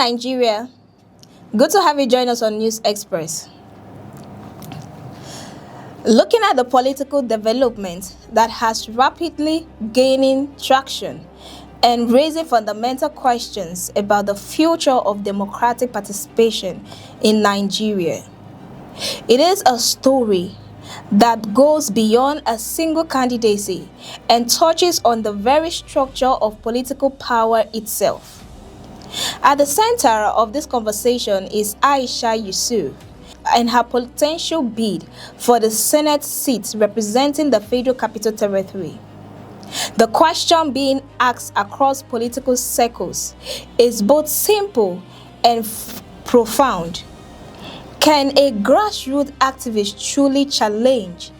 Nigeria. Good to have you join us on News Express. Looking at the political development that has rapidly gaining traction and raising fundamental questions about the future of democratic participation in Nigeria. It is a story that goes beyond a single candidacy and touches on the very structure of political power itself. At the center of this conversation is Aisha Yesufu and her potential bid for the Senate seat representing the Federal Capital Territory. The question being asked across political circles is both simple and profound. Can a grassroots activist truly challenge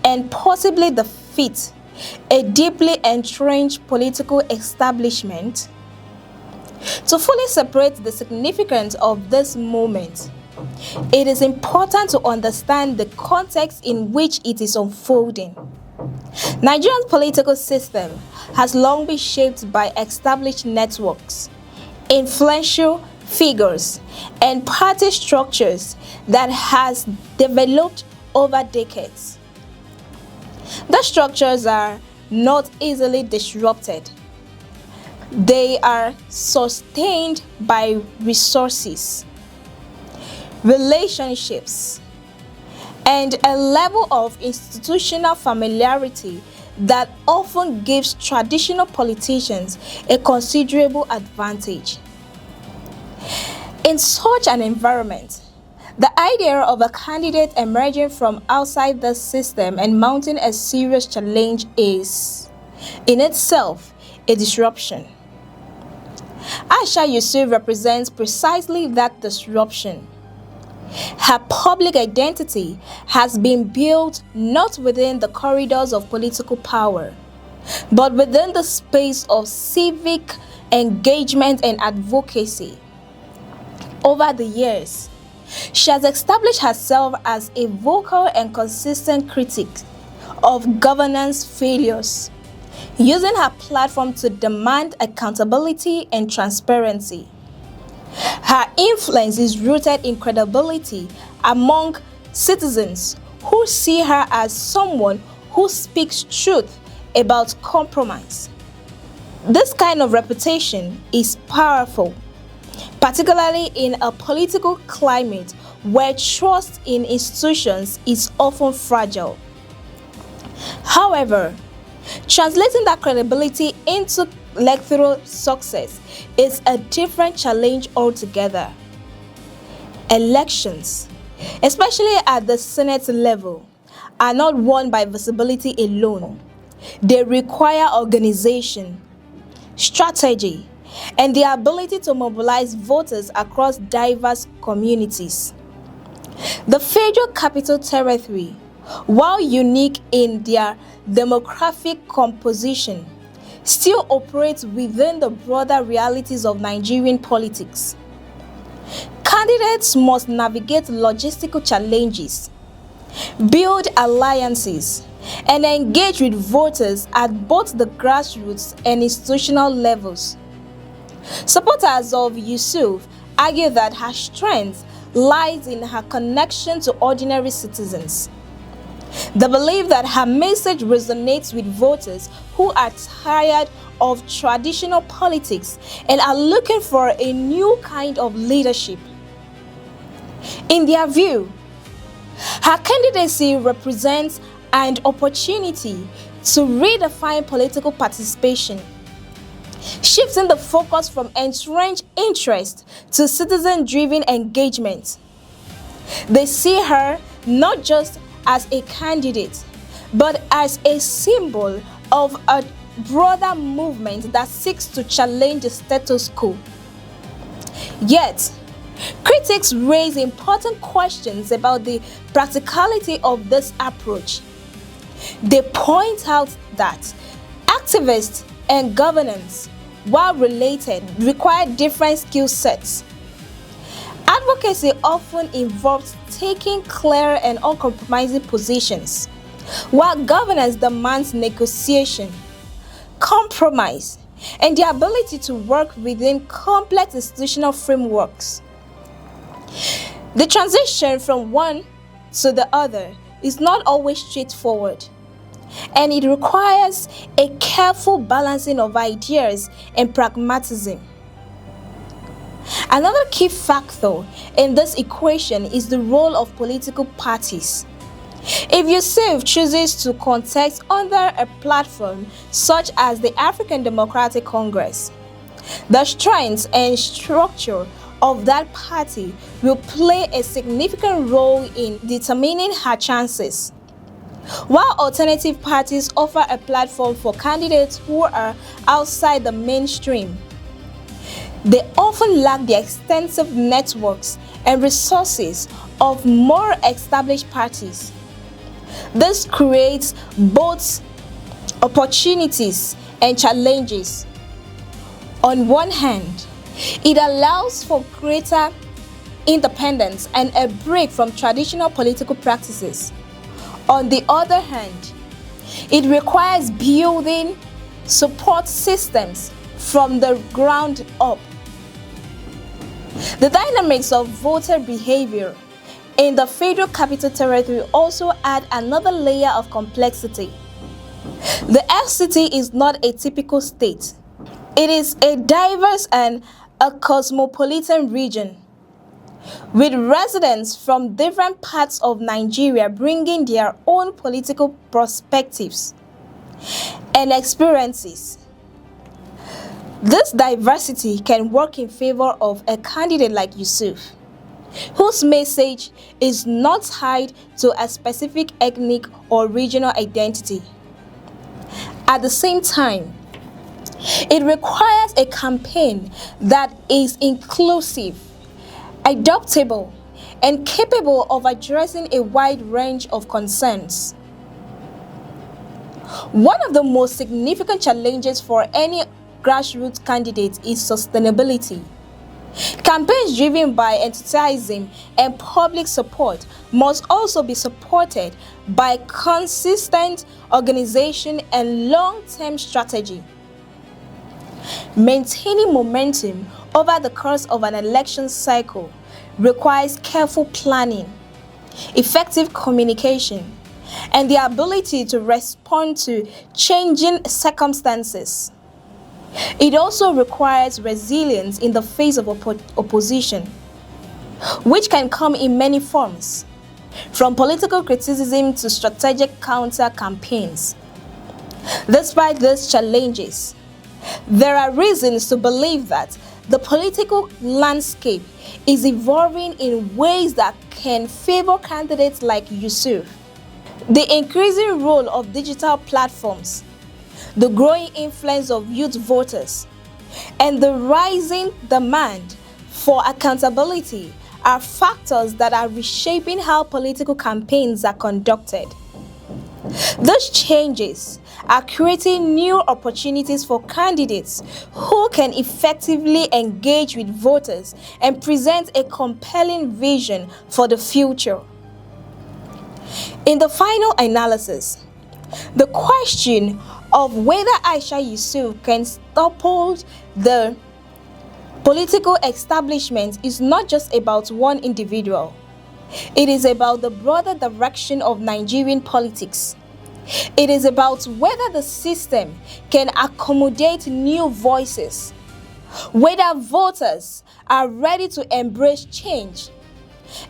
and possibly defeat a deeply entrenched political establishment? To fully separate the significance of this moment, it is important to understand the context in which it is unfolding. Nigeria's political system has long been shaped by established networks, influential figures, and party structures that has developed over decades. The structures are not easily disrupted. They are sustained by resources, relationships, and a level of institutional familiarity that often gives traditional politicians a considerable advantage. In such an environment, the idea of a candidate emerging from outside the system and mounting a serious challenge is, in itself, a disruption. Aisha Yesufu represents precisely that disruption. Her public identity has been built not within the corridors of political power, but within the space of civic engagement and advocacy. Over the years, she has established herself as a vocal and consistent critic of governance failures, using her platform to demand accountability and transparency. Her influence is rooted in credibility among citizens who see her as someone who speaks truth about compromise. This kind of reputation is powerful, particularly in a political climate where trust in institutions is often fragile. However, translating that credibility into electoral success is a different challenge altogether. Elections, especially at the Senate level, are not won by visibility alone. They require organization, strategy, and the ability to mobilize voters across diverse communities. The Federal Capital Territory, while unique in their demographic composition, still operates within the broader realities of Nigerian politics. Candidates must navigate logistical challenges, build alliances, and engage with voters at both the grassroots and institutional levels. Supporters of Yesufu argue that her strength lies in her connection to ordinary citizens. They believe that her message resonates with voters who are tired of traditional politics and are looking for a new kind of leadership. In their view, her candidacy represents an opportunity to redefine political participation, shifting the focus from entrenched interest to citizen-driven engagement. They see her not just as a candidate, but as a symbol of a broader movement that seeks to challenge the status quo. Yet, critics raise important questions about the practicality of this approach. They point out that activists and governance, while related, require different skill sets. Advocacy often involves taking clear and uncompromising positions, while governance demands negotiation, compromise, and the ability to work within complex institutional frameworks. The transition from one to the other is not always straightforward, and it requires a careful balancing of ideas and pragmatism. Another key factor in this equation is the role of political parties. If Yesufu chooses to contest under a platform such as the African Democratic Congress, the strength and structure of that party will play a significant role in determining her chances. While alternative parties offer a platform for candidates who are outside the mainstream, they often lack the extensive networks and resources of more established parties. This creates both opportunities and challenges. On one hand, it allows for greater independence and a break from traditional political practices. On the other hand, it requires building support systems from the ground up. The dynamics of voter behavior in the Federal Capital Territory also add another layer of complexity. The FCT is not a typical state. It is a diverse and a cosmopolitan region, with residents from different parts of Nigeria bringing their own political perspectives and experiences. This diversity can work in favor of a candidate like Yesufu, whose message is not tied to a specific ethnic or regional identity. At the same time, it requires a campaign that is inclusive, adaptable, and capable of addressing a wide range of concerns. One of the most significant challenges for any grassroots candidate is sustainability. Campaigns driven by enthusiasm and public support must also be supported by consistent organization and long-term strategy. Maintaining momentum over the course of an election cycle requires careful planning, effective communication, and the ability to respond to changing circumstances. It also requires resilience in the face of opposition, which can come in many forms, from political criticism to strategic counter-campaigns. Despite these challenges, there are reasons to believe that the political landscape is evolving in ways that can favor candidates like Yesufu. The increasing role of digital platforms, the growing influence of youth voters, and the rising demand for accountability are factors that are reshaping how political campaigns are conducted. These changes are creating new opportunities for candidates who can effectively engage with voters and present a compelling vision for the future. In the final analysis, the question of whether Aisha Yesufu can topple the political establishment is not just about one individual. It is about the broader direction of Nigerian politics. It is about whether the system can accommodate new voices, whether voters are ready to embrace change,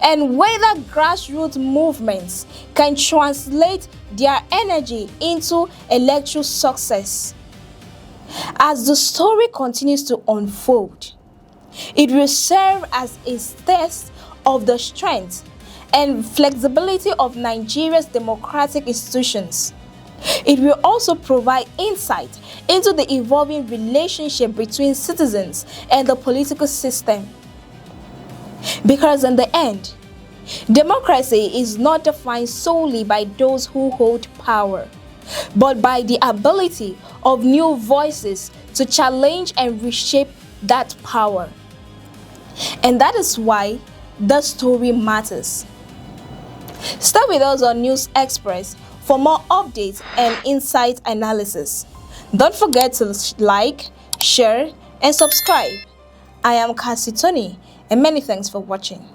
and whether grassroots movements can translate their energy into electoral success. As the story continues to unfold, it will serve as a test of the strength and flexibility of Nigeria's democratic institutions. It will also provide insight into the evolving relationship between citizens and the political system. Because in the end, democracy is not defined solely by those who hold power, but by the ability of new voices to challenge and reshape that power. And that is why the story matters. Stay with us on News Express for more updates and insight analysis. Don't forget to like, share, and subscribe. I am Cassie Tony, and many thanks for watching.